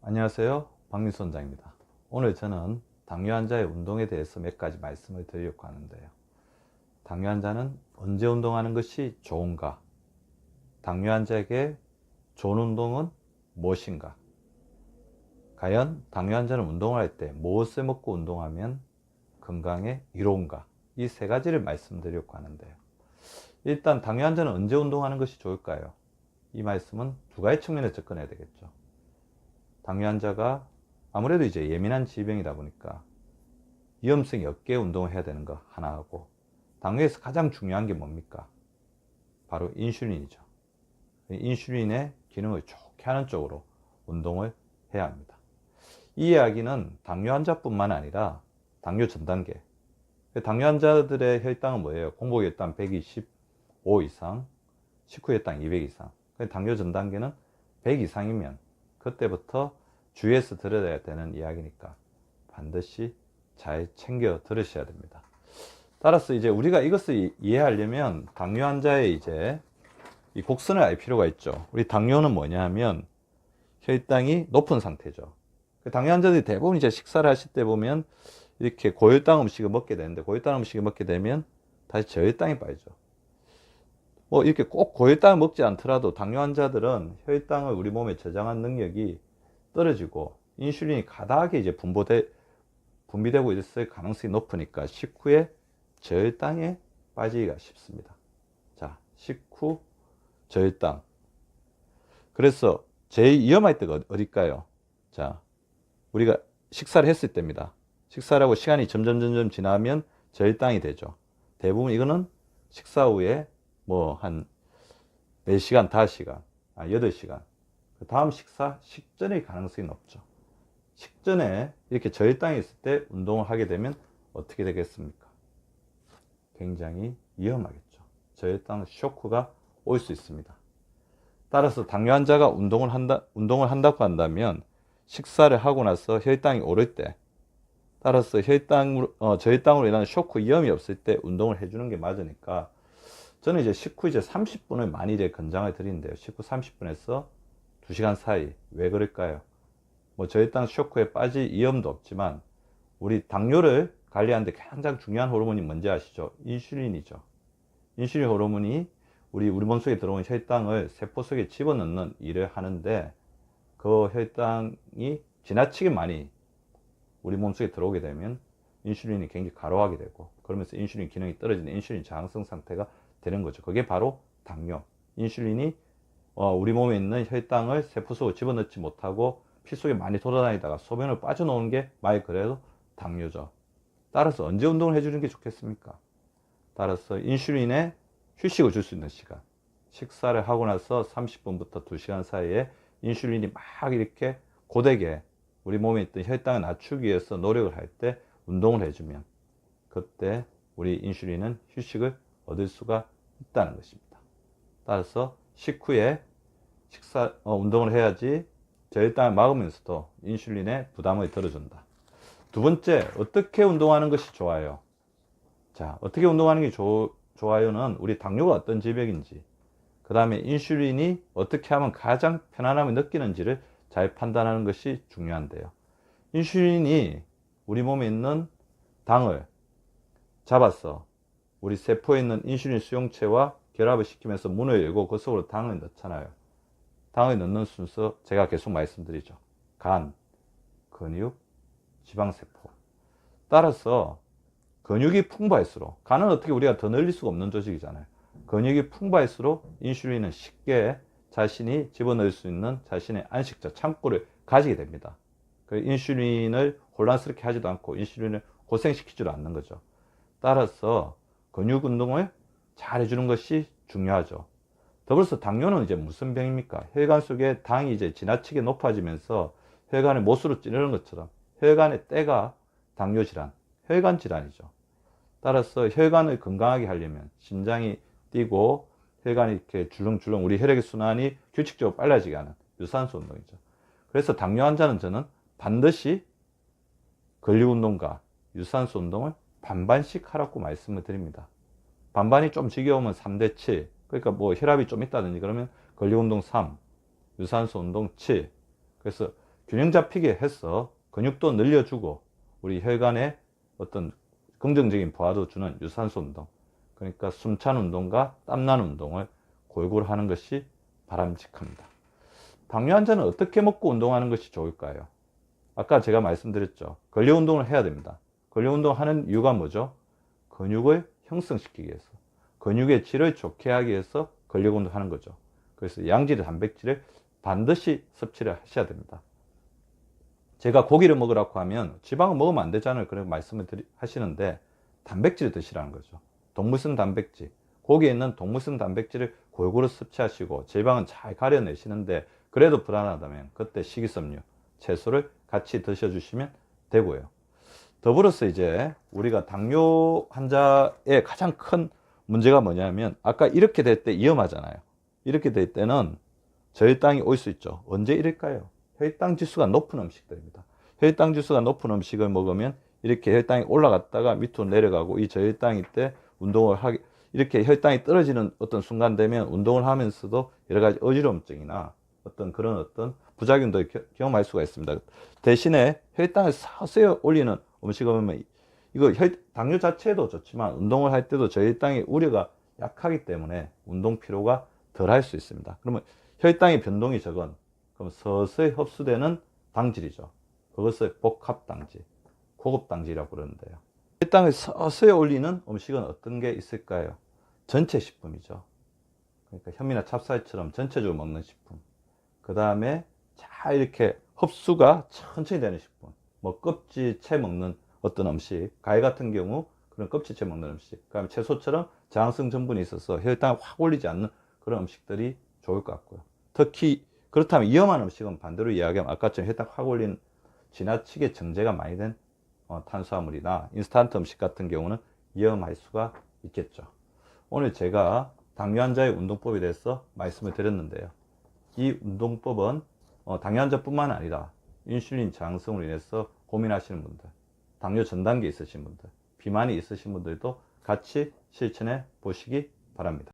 안녕하세요, 박민수 원장입니다. 오늘 저는 당뇨 환자의 운동에 대해서 몇 가지 말씀을 드리려고 하는데요. 당뇨 환자는 언제 운동하는 것이 좋은가? 당뇨 환자에게 좋은 운동은 무엇인가? 과연 당뇨 환자는 운동을 할 때 무엇을 먹고 운동하면 건강에 이로운가? 이 세 가지를 말씀드리려고 하는데요. 일단 당뇨 환자는 언제 운동하는 것이 좋을까요? 이 말씀은 두 가지 측면에서 접근해야 되겠죠. 당뇨 환자가 아무래도 이제 예민한 질병이다 보니까 위험성이 없게 운동을 해야 되는 거 하나하고, 당뇨에서 가장 중요한 게 뭡니까? 바로 인슐린이죠. 인슐린의 기능을 좋게 하는 쪽으로 운동을 해야 합니다. 이 이야기는 당뇨 환자뿐만 아니라 당뇨 전 단계, 당뇨 환자들의 혈당은 뭐예요? 공복 혈당 125 이상, 식후 혈당 200 이상. 당뇨 전 단계는 100 이상이면 그때부터 주의해서 들어야 되는 이야기니까 반드시 잘 챙겨 들으셔야 됩니다. 따라서 이제 우리가 이것을 이해하려면 당뇨 환자의 이제 이 곡선을 알 필요가 있죠. 우리 당뇨는 뭐냐 하면 혈당이 높은 상태죠. 당뇨 환자들이 대부분 이제 식사를 하실 때 보면 이렇게 고혈당 음식을 먹게 되는데, 고혈당 음식을 먹게 되면 다시 저혈당이 빠지죠. 뭐 이렇게 꼭 고혈당을 먹지 않더라도 당뇨 환자들은 혈당을 우리 몸에 저장한 능력이 떨어지고 인슐린이 과다하게 이제 분비되고 있을 가능성이 높으니까 식후에 저혈당에 빠지기가 쉽습니다. 자, 식후 저혈당. 그래서 제일 위험할 때가 어딜까요? 자, 우리가 식사를 했을 때입니다. 식사를 하고 시간이 점점 지나면 저혈당이 되죠. 대부분 이거는 식사 후에 뭐 한 4시간, 5시간, 8시간. 그 다음 식사 식전의 가능성이 높죠. 식전에 이렇게 저혈당이 있을 때 운동을 하게 되면 어떻게 되겠습니까? 굉장히 위험하겠죠. 저혈당 쇼크가 올 수 있습니다. 따라서 당뇨 환자가 운동을 한다고 한다면 식사를 하고 나서 혈당이 오를 때, 따라서 저혈당으로 인한 쇼크 위험이 없을 때 운동을 해주는 게 맞으니까, 저는 이제 식후 이제 30분을 많이 이제 권장을 드리는데요. 식후 30분에서 2시간 사이. 왜 그럴까요? 뭐 저혈당 쇼크에 빠질 위험도 없지만, 우리 당뇨를 관리하는데 가장 중요한 호르몬이 뭔지 아시죠? 인슐린이죠. 인슐린 호르몬이 우리 몸속에 들어온 혈당을 세포 속에 집어넣는 일을 하는데, 그 혈당이 지나치게 많이 우리 몸속에 들어오게 되면 인슐린이 굉장히 과로하게 되고, 그러면서 인슐린 기능이 떨어지는 인슐린 저항성 상태가 되는 거죠. 그게 바로 당뇨. 인슐린이 우리 몸에 있는 혈당을 세포 속으로 집어넣지 못하고 피 속에 많이 돌아다니다가 소변으로 빠져나오는 게 말 그대로 당뇨죠. 따라서 언제 운동을 해주는 게 좋겠습니까? 따라서 인슐린에 휴식을 줄 수 있는 시간, 식사를 하고 나서 30분부터 2시간 사이에 인슐린이 막 이렇게 고되게 우리 몸에 있던 혈당을 낮추기 위해서 노력을 할 때 운동을 해주면, 그때 우리 인슐린은 휴식을 얻을 수가 있다는 것입니다. 따라서 식후에 운동을 해야지 저혈당을 막으면서도 인슐린의 부담을 덜어준다. 두 번째, 어떻게 운동하는 것이 좋아요? 자, 어떻게 운동하는 게 좋아요는 우리 당뇨가 어떤 질병인지, 그 다음에 인슐린이 어떻게 하면 가장 편안함을 느끼는지를 잘 판단하는 것이 중요한데요. 인슐린이 우리 몸에 있는 당을 잡아서 우리 세포에 있는 인슐린 수용체와 결합을 시키면서 문을 열고 그 속으로 당을 넣잖아요. 당을 넣는 순서 제가 계속 말씀드리죠. 간, 근육, 지방세포. 따라서 근육이 풍부할수록, 간은 어떻게 우리가 더 늘릴 수가 없는 조직이잖아요. 근육이 풍부할수록 인슐린은 쉽게 자신이 집어넣을 수 있는 자신의 안식처, 창고를 가지게 됩니다. 그 인슐린을 혼란스럽게 하지도 않고 인슐린을 고생시키지도 않는 거죠. 따라서 근육 운동을 잘 해주는 것이 중요하죠. 더불어서 당뇨는 이제 무슨 병입니까? 혈관 속에 당이 이제 지나치게 높아지면서 혈관을 못으로 찌르는 것처럼 혈관의 때가 당뇨 질환, 혈관 질환이죠. 따라서 혈관을 건강하게 하려면 심장이 뛰고 혈관이 이렇게 줄렁줄렁 우리 혈액의 순환이 규칙적으로 빨라지게 하는 유산소 운동이죠. 그래서 당뇨 환자는 저는 반드시 근력 운동과 유산소 운동을 반반씩 하라고 말씀을 드립니다. 반반이 좀 지겨우면 3대 7. 그러니까 뭐 혈압이 좀 있다든지 그러면 근력 운동 3, 유산소 운동 7. 그래서 균형 잡히게 해서 근육도 늘려주고 우리 혈관에 어떤 긍정적인 부하도 주는 유산소 운동, 그러니까 숨찬 운동과 땀난 운동을 골고루 하는 것이 바람직합니다. 당뇨 환자는 어떻게 먹고 운동하는 것이 좋을까요? 아까 제가 말씀드렸죠. 근력 운동을 해야 됩니다. 근력 운동을 하는 이유가 뭐죠? 근육을 형성시키기 위해서, 근육의 질을 좋게 하기 위해서 근력 운동을 하는 거죠. 그래서 양질의 단백질을 반드시 섭취를 하셔야 됩니다. 제가 고기를 먹으라고 하면 지방을 먹으면 안 되잖아요. 그런 말씀을 하시는데 단백질을 드시라는 거죠. 동물성 단백질, 고기에 있는 동물성 단백질을 골고루 섭취하시고 지방은 잘 가려내시는데 그래도 불안하다면 그때 식이섬유, 채소를 같이 드셔주시면 되고요. 더불어서 이제 우리가 당뇨 환자의 가장 큰 문제가 뭐냐면 아까 이렇게 될 때 위험하잖아요. 이렇게 될 때는 저혈당이 올 수 있죠. 언제 이럴까요? 혈당 지수가 높은 음식들입니다. 혈당 지수가 높은 음식을 먹으면 이렇게 혈당이 올라갔다가 밑으로 내려가고 이 저혈당일 때 운동을 하기, 이렇게 혈당이 떨어지는 어떤 순간 되면 운동을 하면서도 여러 가지 어지러움증이나 어떤 그런 어떤 부작용도 경험할 수가 있습니다. 대신에 혈당을 서서히 올리는 음식을 먹으면 이거 당뇨 자체도 좋지만 운동을 할 때도 저혈당의 우려가 약하기 때문에 운동 피로가 덜 할 수 있습니다. 그러면 혈당의 변동이 적은, 그럼 서서히 흡수되는 당질이죠. 그것을 복합당질, 고급당질이라고 그러는데요. 혈당을 서서히 올리는 음식은 어떤 게 있을까요? 전체 식품이죠. 그러니까 현미나 찹쌀처럼 전체적으로 먹는 식품. 그 다음에 잘 이렇게 흡수가 천천히 되는 식품. 뭐 껍질채 먹는 어떤 음식, 과일 같은 경우 그런 껍질채 먹는 음식, 그 다음에 채소처럼 저항성 전분이 있어서 혈당을 확 올리지 않는 그런 음식들이 좋을 것 같고요. 특히 그렇다면 위험한 음식은 반대로 이야기하면 아까처럼 혈당 확 올린 지나치게 정제가 많이 된 탄수화물이나 인스턴트 음식 같은 경우는 위험할 수가 있겠죠. 오늘 제가 당뇨 환자의 운동법에 대해서 말씀을 드렸는데요. 이 운동법은 당뇨 환자뿐만 아니라 인슐린 저항성으로 인해서 고민하시는 분들, 당뇨 전 단계 있으신 분들, 비만이 있으신 분들도 같이 실천해 보시기 바랍니다.